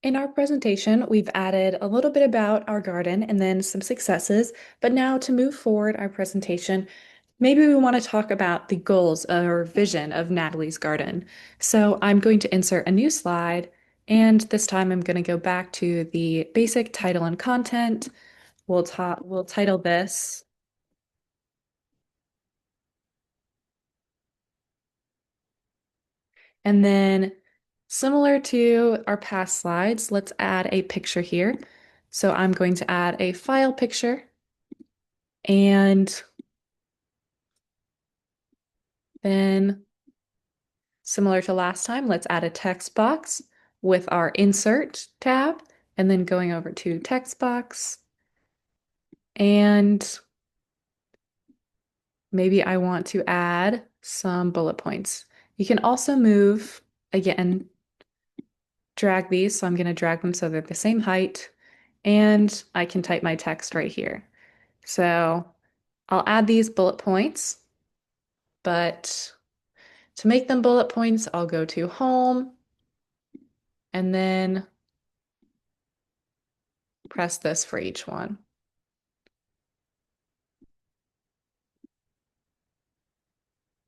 In our presentation, we've added a little bit about our garden and then some successes, but now to move forward our presentation, maybe we want to talk about the goals or vision of Natalie's garden. So I'm going to insert a new slide, and this time I'm going to go back to the basic title and content. We'll title this, and then similar to our past slides, let's add a picture here. So I'm going to add a file picture. And then, similar to last time, let's add a text box with our Insert tab, and then going over to text box. And maybe I want to add some bullet points. You can also move, again, drag these. So I'm going to drag them so they're the same height, and I can type my text right here. So I'll add these bullet points, but to make them bullet points, I'll go to Home and then press this for each one.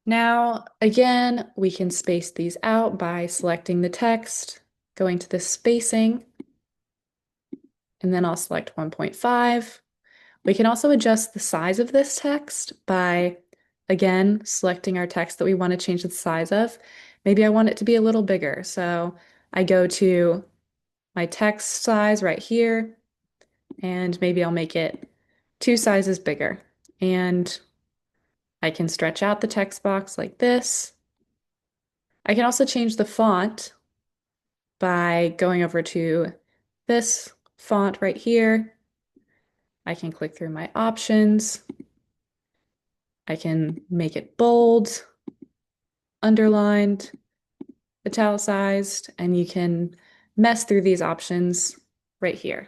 Now, again, we can space these out by selecting the text, going to the spacing, and then I'll select 1.5. We can also adjust the size of this text by, again, selecting our text that we want to change the size of. Maybe I want it to be a little bigger, so I go to my text size right here, and maybe I'll make it 2 sizes bigger. And I can stretch out the text box like this. I can also change the font by going over to this font right here. I can click through my options. I can make it bold, underlined, italicized, and you can mess through these options right here.